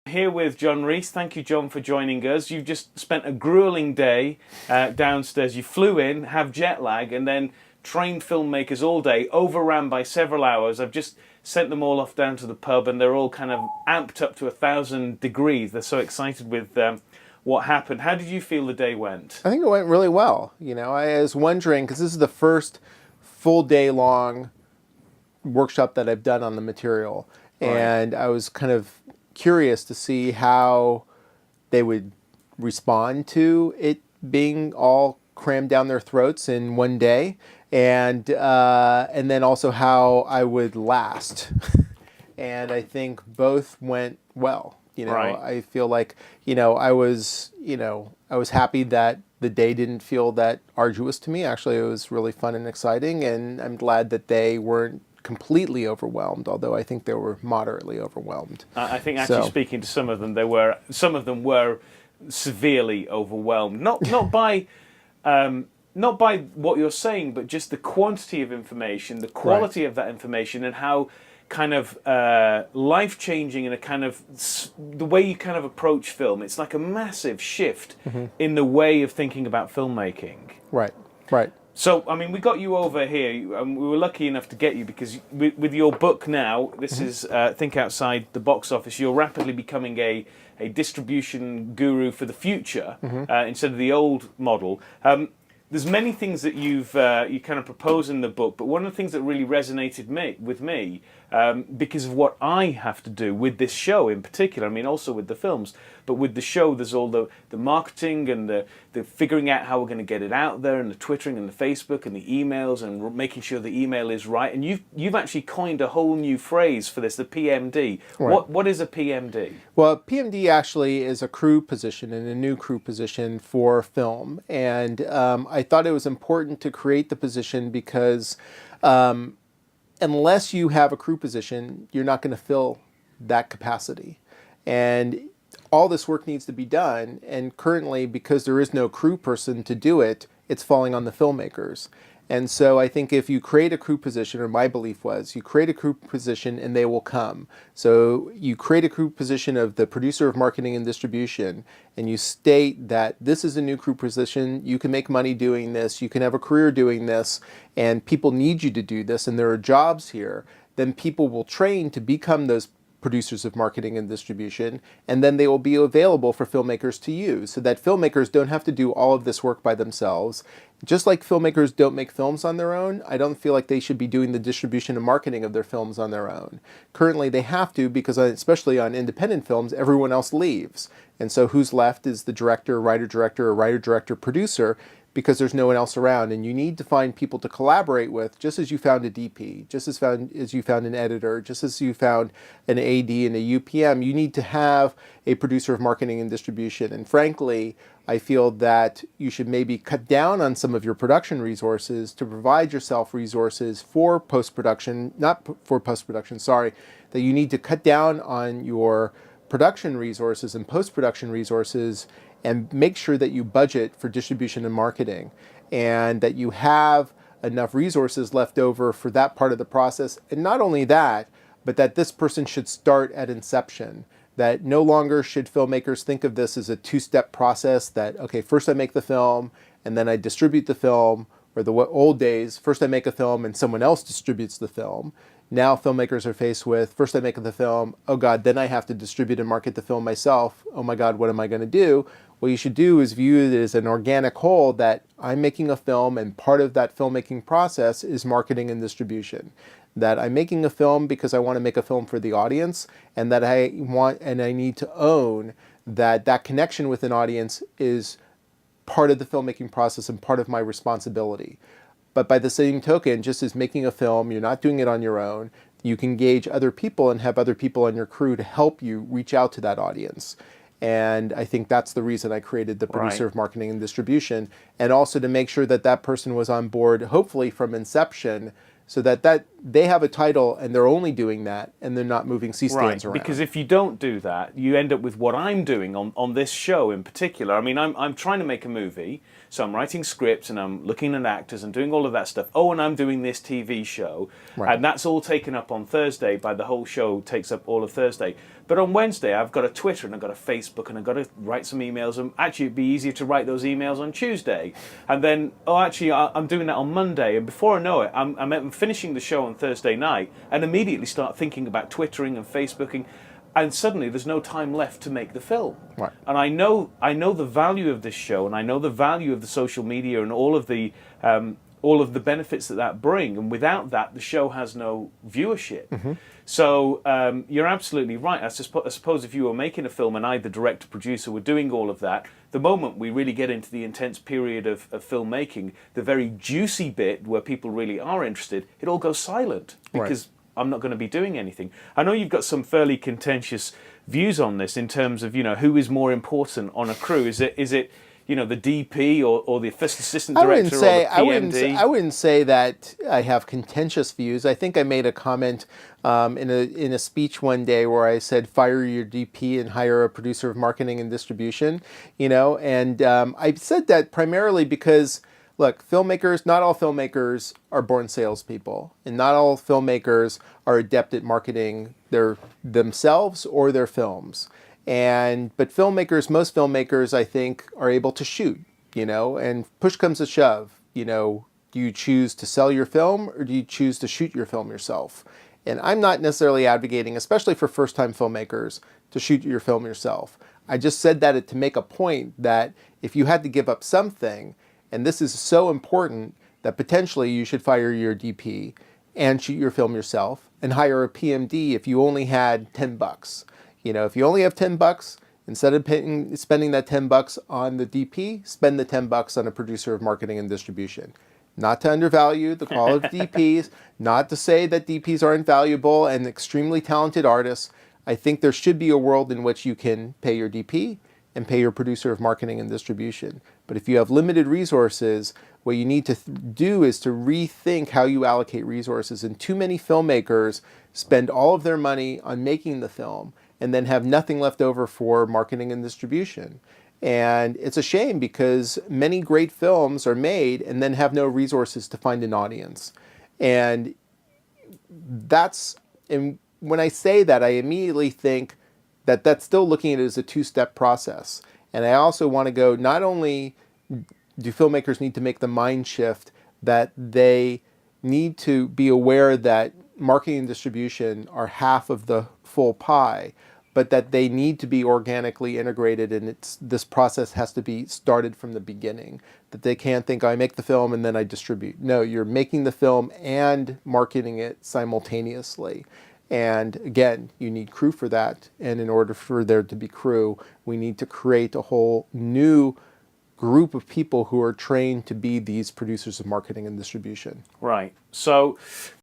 Here with Jon Reiss. Thank you, Jon, for joining us. You've just spent a grueling day downstairs. You flew in, have jet lag, and then trained filmmakers all day, overran by several hours. I've just sent them all off down to the pub, and they're all kind of amped up to 1,000 degrees. They're so excited with what happened. How did you feel the day went? I think it went really well. You know, I was wondering, because this is the first full day long workshop that I've done on the material, and I was kind of curious to see how they would respond to it being all crammed down their throats in one day, and then also how I would last. And I think both went well. You know, I feel like, I was happy that the day didn't feel that arduous to me. Actually, it was really fun and exciting, and I'm glad that they weren't completely overwhelmed, although I think they were moderately overwhelmed. I think actually speaking to some of them, some of them were severely overwhelmed. Not by what you're saying, but just the quantity of information, the quality of that information, and how kind of life-changing and a kind of the way you kind of approach film. It's like a massive shift in the way of thinking about filmmaking. Right. So, I mean, we got you over here, and we were lucky enough to get you because with your book now, this is Think Outside the Box Office, you're rapidly becoming a distribution guru for the future instead of the old model. There's many things that you kind of propose in the book, but one of the things that really resonated with me, because of what I have to do with this show in particular, I mean also with the films, but with the show there's all the marketing and the figuring out how we're going to get it out there, and the Twittering and the Facebook and the emails and making sure the email is right. And you've actually coined a whole new phrase for this, the PMD. Right. What is a PMD? Well, PMD actually is a crew position, and a new crew position for film. And I thought it was important to create the position because unless you have a crew position, you're not going to fill that capacity. And all this work needs to be done, and currently, because there is no crew person to do it, it's falling on the filmmakers. And so I think if you create a crew position, or my belief was, you create a crew position and they will come. So you create a crew position of the producer of marketing and distribution, and you state that this is a new crew position, you can make money doing this, you can have a career doing this, and people need you to do this, and there are jobs here, then people will train to become those producers of marketing and distribution, and then they will be available for filmmakers to use, so that filmmakers don't have to do all of this work by themselves. Just like filmmakers don't make films on their own, I don't feel like they should be doing the distribution and marketing of their films on their own. Currently they have to, because especially on independent films, everyone else leaves. And so who's left is the director, writer-director, or writer-director, producer, because there's no one else around, and you need to find people to collaborate with, just as you found a DP, just as you found an editor, just as you found an AD and a UPM. You need to have a producer of marketing and distribution. And frankly, I feel that you should maybe cut down on some of your production resources to provide yourself resources for post-production, that you need to cut down on your production resources and post-production resources, and make sure that you budget for distribution and marketing, and that you have enough resources left over for that part of the process. And not only that, but that this person should start at inception. That no longer should filmmakers think of this as a two-step process, that, okay, first I make the film and then I distribute the film, or the old days, first I make a film and someone else distributes the film. Now filmmakers are faced with, first I make the film, oh God, then I have to distribute and market the film myself. Oh my God, what am I going to do? What you should do is view it as an organic whole, that I'm making a film, and part of that filmmaking process is marketing and distribution. That I'm making a film because I want to make a film for the audience, and that I need to own that connection with an audience is part of the filmmaking process and part of my responsibility. But by the same token, just as making a film, you're not doing it on your own. You can engage other people and have other people on your crew to help you reach out to that audience. And I think that's the reason I created the producer of marketing and distribution, and also to make sure that that person was on board, hopefully from inception, so that they have a title and they're only doing that, and they're not moving C-stands around. Because if you don't do that, you end up with what I'm doing on this show in particular. I mean, I'm trying to make a movie, so I'm writing scripts and I'm looking at actors and doing all of that stuff. Oh, and I'm doing this TV show, and that's all taken up on Thursday. By the whole show takes up all of Thursday. But on Wednesday, I've got a Twitter and I've got a Facebook and I've got to write some emails. And actually, it'd be easier to write those emails on Tuesday. And then, actually, I'm doing that on Monday. And before I know it, I'm finishing the show on Thursday night and immediately start thinking about Twittering and Facebooking. And suddenly, there's no time left to make the film. Right. And I know the value of this show, and I know the value of the social media and all of the benefits that bring. And without that, the show has no viewership. Mm-hmm. So you're absolutely right. I suppose if you were making a film and I, the director, producer, were doing all of that, the moment we really get into the intense period of filmmaking, the very juicy bit where people really are interested, it all goes silent because I'm not going to be doing anything. I know you've got some fairly contentious views on this in terms of, who is more important on a crew. Is it the DP or the first assistant director or the PMD? I wouldn't say that I have contentious views. I think I made a comment in a speech one day where I said, fire your DP and hire a producer of marketing and distribution, and I said that primarily because, look, not all filmmakers are born salespeople, and not all filmmakers are adept at marketing themselves or their films. But most filmmakers, I think, are able to shoot, and push comes to shove, do you choose to sell your film or do you choose to shoot your film yourself? And I'm not necessarily advocating, especially for first-time filmmakers, to shoot your film yourself. I just said that to make a point that if you had to give up something, and this is so important, that potentially you should fire your DP and shoot your film yourself and hire a PMD if you only had $10. If you only have $10, instead of spending that $10 on the DP, spend the $10 on a producer of marketing and distribution. Not to undervalue the call of DPs, not to say that DPs are invaluable and extremely talented artists. I think there should be a world in which you can pay your DP and pay your producer of marketing and distribution. But if you have limited resources, what you need to do is to rethink how you allocate resources. And too many filmmakers spend all of their money on making the film and then have nothing left over for marketing and distribution. And it's a shame because many great films are made and then have no resources to find an audience. And when I say that, I immediately think that that's still looking at it as a two-step process. And I also want to go, not only do filmmakers need to make the mind shift that they need to be aware that marketing and distribution are half of the full pie, but that they need to be organically integrated, and this process has to be started from the beginning. That they can't think, I make the film and then I distribute. No, you're making the film and marketing it simultaneously. And again, you need crew for that. And in order for there to be crew, we need to create a whole new group of people who are trained to be these producers of marketing and distribution. Right. So